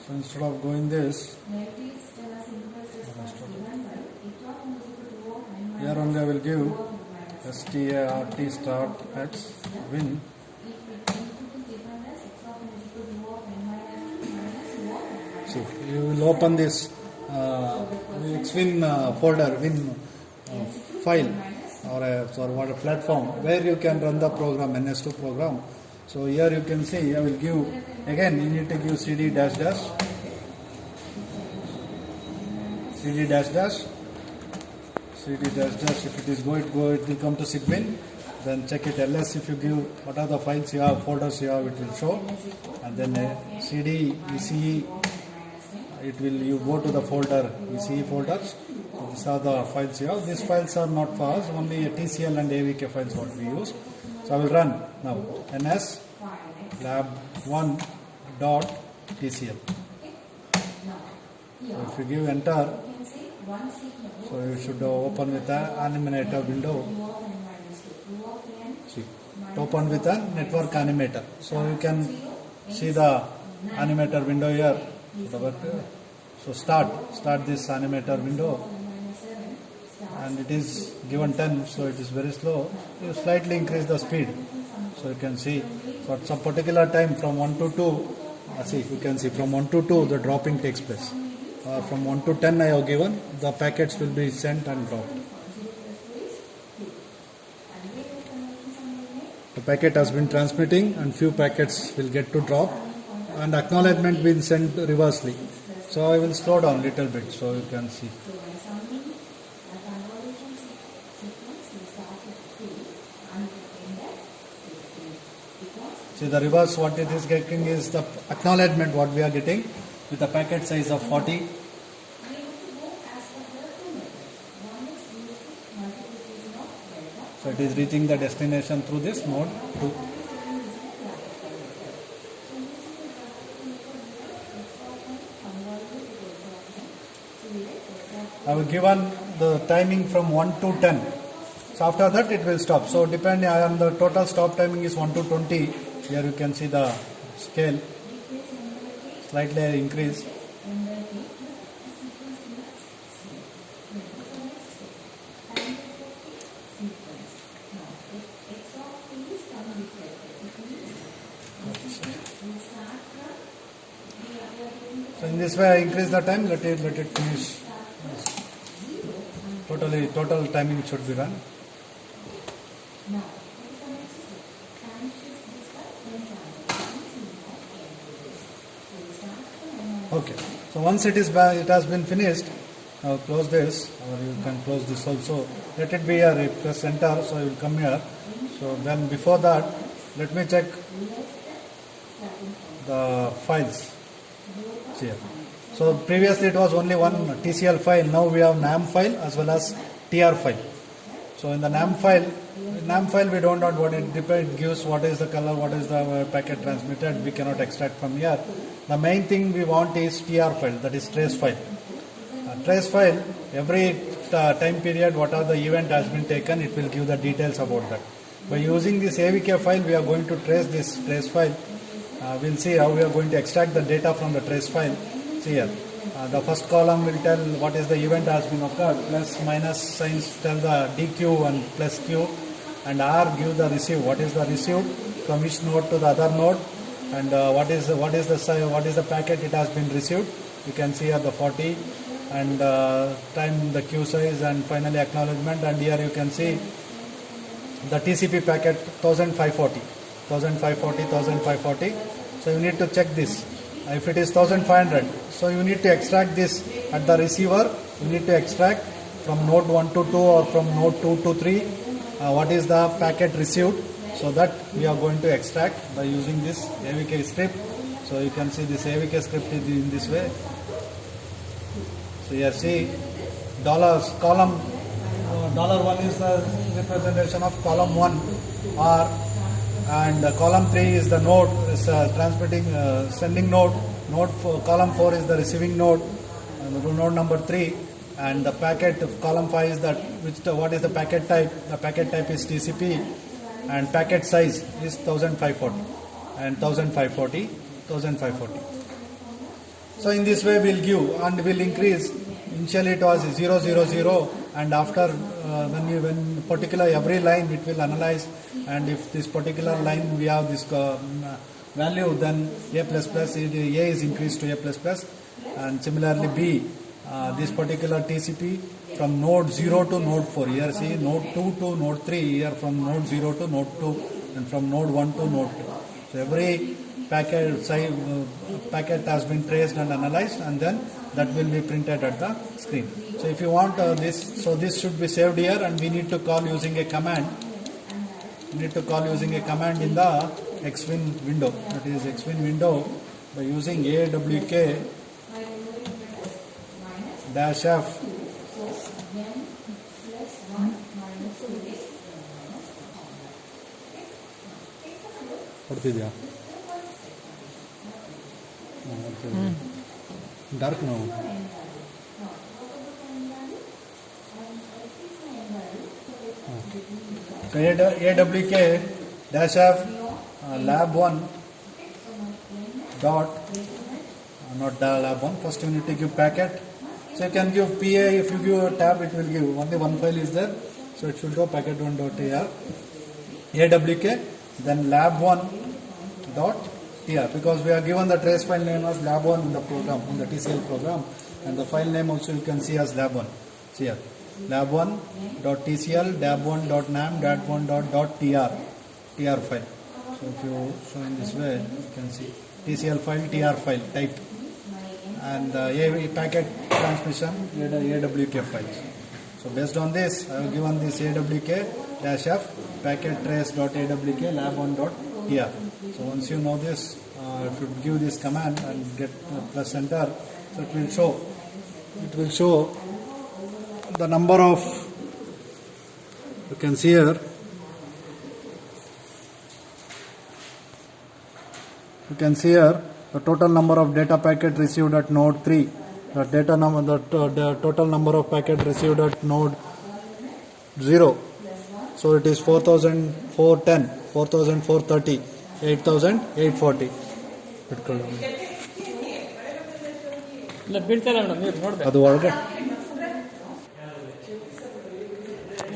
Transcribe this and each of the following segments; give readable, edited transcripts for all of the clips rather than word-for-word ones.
So instead of going this, here only I will give start start x win. See, you will open this xwin folder, win file or what a platform where you can run the program, NS2 program. So here you can see I will give again, you need to give cd dash dash if it is go it will come to sigwin. Then check it ls, if you give what are the files you have, folders you have, it will show. And then cd ece, it will, you go to the folder ece folders. So these are the files you have. These files are not for us, only TCL and AVK files what we use. So I will run now ns lab1 dot TCL. So if you give enter, so you should open with the animator window. See, open with a network animator. So you can see the animator window here. So start this animator window, and it is given 10, so it is very slow. You slightly increase the speed, so you can see. So at some particular time from 1 to 2, see, you can see from 1 to 2 the dropping takes place. From 1 to 10 I have given, the packets will be sent and dropped. The packet has been transmitting and few packets will get to drop, and acknowledgement will sent reversely. So I will slow down little bit so you can see. See, the reverse what it is getting is the acknowledgement what we are getting with a packet size of 40. So it is reaching the destination through this mode 2. I have given the timing from 1 to 10. So after that it will stop. So depending on the total stop timing is 1 to 20. Here you can see the scale slightly increase. So in this way I increase the time, let it finish. Total timing should be run. Okay, so once it has been finished, now close this, or you can close this also. Let it be here, press enter, so you will come here. So then before that, let me check the files. See here. So previously it was only one TCL file, now we have NAM file as well as TR file. So in the NAM file we don't know what it gives, what is the color, what is the packet transmitted, we cannot extract from here. The main thing we want is TR file, that is trace file. Trace file, every time period what are the event has been taken, it will give the details about that. By using this AVK file, we are going to trace this trace file. We'll see how we are going to extract the data from the trace file. See here, the first column will tell what is the event has been occurred, plus minus signs tell the DQ and plus Q, and R give the receive, what is the received from each node to the other node, and what is the packet it has been received. You can see here the 40 and time, the queue size, and finally acknowledgement. And here you can see the TCP packet 1540. So you need to check this. If it is 1500, so you need to extract this at the receiver. You need to extract from node 1 to 2 or from node 2 to 3 what is the packet received. So that we are going to extract by using this AVK script. So you can see this AVK script is in this way. So here see dollars column $1 is the representation of column 1 R, and column 3 is the node, is transmitting sending node. Column 4 is the receiving node, node number 3, and the packet of column 5 is that what is the packet type? The packet type is TCP, and packet size is 1540 and 1540. So in this way we'll give and we'll increase. Initially it was 0, 0, 0, and after when particular every line it will analyze, and if this particular line we have this value, then A++, A is increased to A++, and similarly B, this particular TCP from node 0 to node 4. Here see node 2 to node 3, here from node 0 to node 2, and from node 1 to node 2. So every packet has been traced and analyzed, and then that will be printed at the screen. So if you want this, so this should be saved here, and we need to call using a command. We need to call using a command in the Xwin window. That is Xwin window by using awk -f ಕೊಡ್ತಿದ್ಯಾ ಡಾರ್ಕ್ ನಾವು awk-f lab1 dot not lab1. First you need to give packet. So you can give PA. If you give a tab, it will give only one file is there, so it should go packet1.tr awk, then lab1 dot tr, because we are given the trace file name as lab1 in the program, in the TCL program, and the file name also you can see as lab1. See here, lab1.tcl, lab1.nam, lab1.tr file. So if you show in this way, you can see TCL file, TR file type, and packet transmission awk files. So based on this, I have given this awk-f packet trace.awk lab1.tr. So once you know this, if you give this command and get plus enter, so it will show the number of, you can see here, you can see here the total number of data packet received at node 3, the total number of packet received at node 0. So it is 4,410, 4,430, 8,840.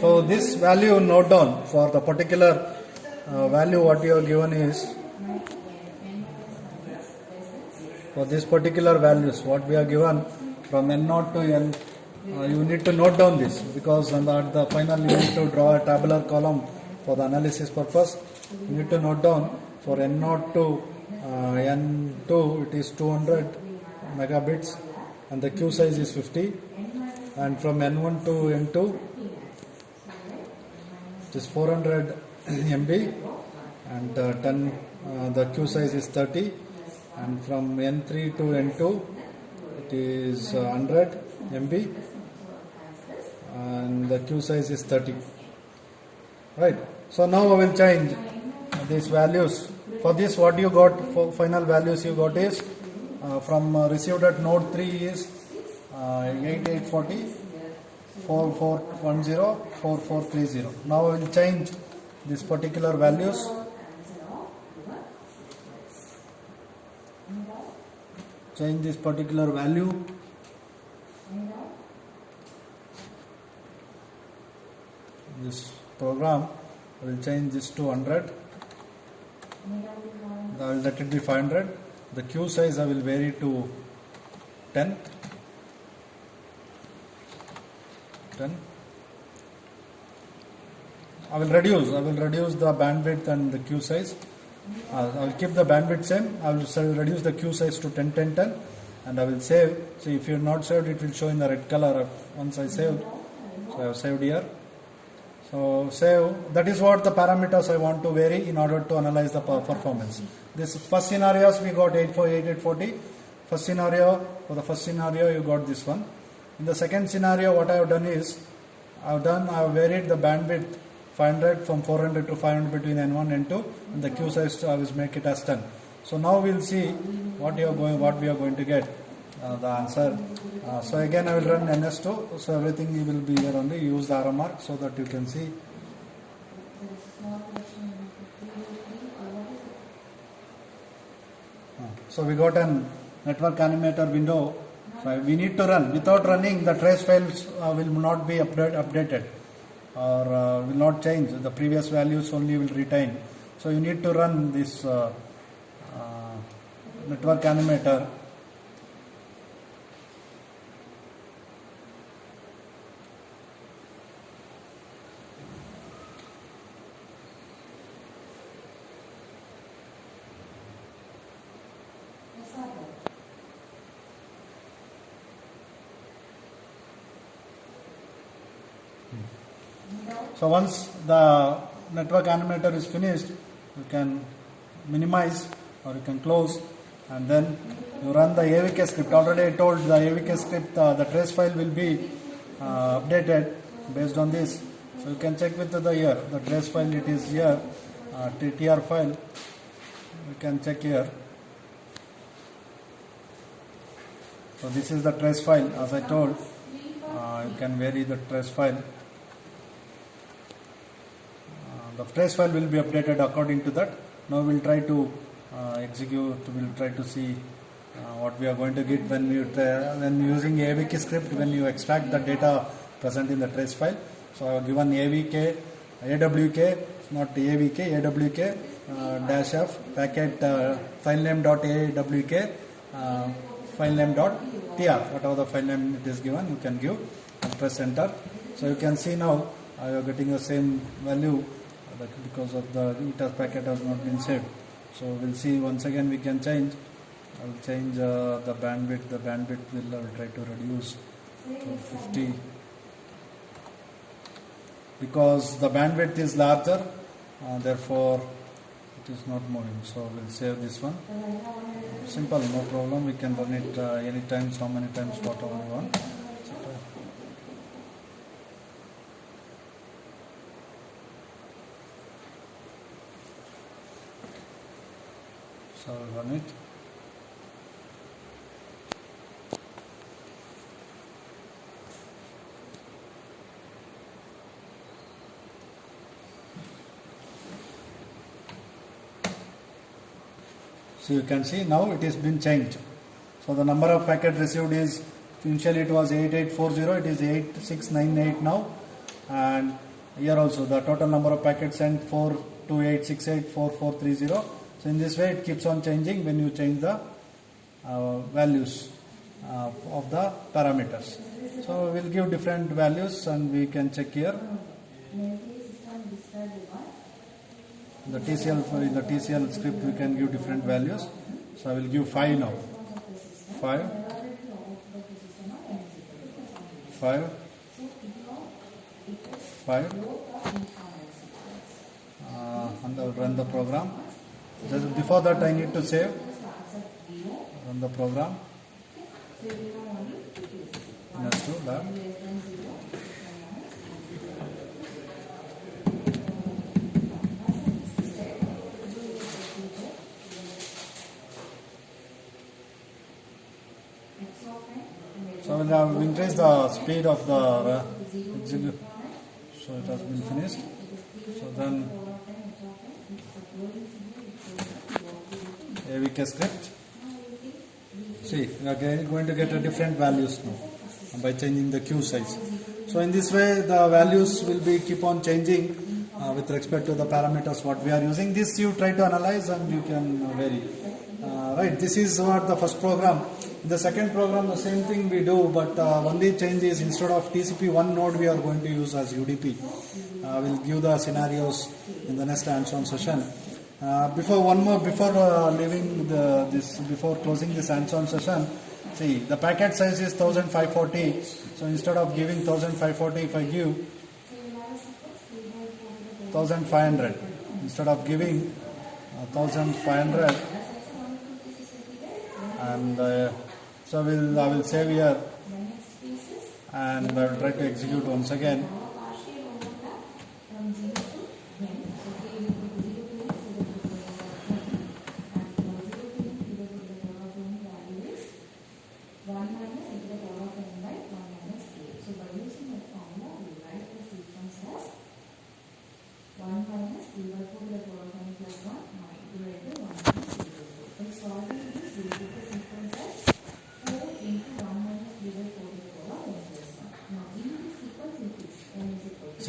So this value note down for the particular value what you have given is, for this particular values what we are given from n0 to n, you need to note down this, because at the final you need to draw a tabular column for the analysis purpose. You need to note down for n0 to n2 it is 200 megabits and the queue size is 50, and from n1 to n2 it is 400 MB and the queue size is 30, and from n3 to n2 it is 100 MB and the queue size is 30. Right. So now I will change these values. For this, what you got for final values you got is from received at node 3 is 8840, 4410, 4430. Now I will change this particular values. Change this particular value. This program I will change this to 100. I will let it be 500. The queue size I will vary to 10. I will reduce the bandwidth and the queue size. I will keep the bandwidth same. I will reduce the queue size to 10, 10, 10, and I will save. See, if you are not saved, it will show in the red color once I saved. So I have saved here. So save. That is what the parameters I want to vary in order to analyze the performance. This first scenarios we got 840. For the first scenario you got this one. In the second scenario, what I have done is I have varied the bandwidth 500 from 400 to 500 between n1 and n2, and the queue size I will make it as 10. So now we'll see what we are going to get the answer. So again I will run ns2, so everything will be here only. Use the arrow mark so that you can see. So we got an network animator window. So we need to run. Without running, the trace files will not be updated or will not change. The previous values only will retain. So you need to run this network animator. So once the network animator is finished, you can minimize or you can close, and then you run the AVK script. Already I told the AVK script, the trace file will be updated based on this. So you can check with the here, the trace file, it is here, TR file, you can check here. So this is the trace file, as I told, you can vary the trace file. The trace file will be updated according to that. Now we'll try to execute, we'll try to see what we are going to get when using AVK script, when you extract the data present in the trace file. So I have given AVK, AWK, not AVK, AWK, dash F, packet file name dot AWK, file name dot TR, whatever the file name it is given, you can give and press enter. So you can see now you are getting the same value because of the ETAS packet has not been saved. So we'll see once again we can change. I will change the bandwidth. The bandwidth I will try to reduce to 50 because the bandwidth is larger, therefore it is not moving. So we'll save this one. Simple, no problem. We can run it anytime, so many times, whatever we want. So I'll run it. So you can see now it has been changed. So the number of packets received is, initially it was 8840, it is 8698 now, and here also the total number of packets sent 428684430. So in this way it keeps on changing when you change the values of the parameters. So we'll give different values and we can check here. The TCL script we can give different values. So I will give 5 now. 5 and I'll run the program. Just before that I need to save. Run the program. Let's do that. So we have increased the speed of the execute. So it has been finished. So then AVK script. See, we are going to get a different values now by changing the queue size. So in this way the values will be keep on changing with respect to the parameters what we are using. This you try to analyze and you can vary. Right, this is what the first program. In the second program the same thing we do, but only change is instead of TCP1 node we are going to use as UDP. We'll give the scenarios in the next hands-on session. Before closing this hands-on session, see the packet size is 1540. So instead of giving 1540, if I give 1500, instead of giving 1500, and so I will save here and I will try to execute once again. Solving this, we get the sequence as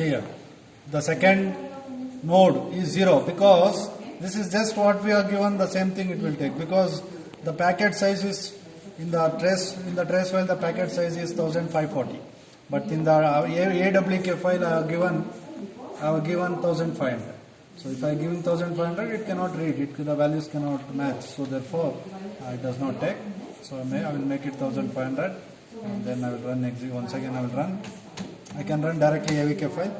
See here, the second node is 0 because this is just what we are given, the same thing it will take, because the packet size is in the trace file, the packet size is 1540, but in the AWK file I have given 1500. So if I give 1500, it cannot read it, the values cannot match, so therefore it does not take. So I will make it 1500, and then I will run exit. Once again I will run. I can run directly AWK file,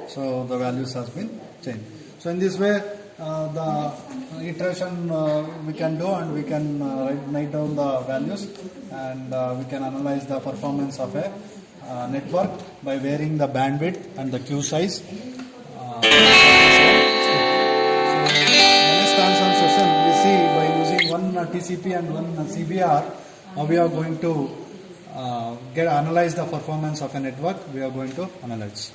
so the values has been changed. So in this way, the iteration we can do, and we can write down the values, and we can analyze the performance of a network by varying the bandwidth and the queue size. So the next hands-on session we see by using one TCP and one CBR, how we are going to analyze the performance of a network. We are going to analyze.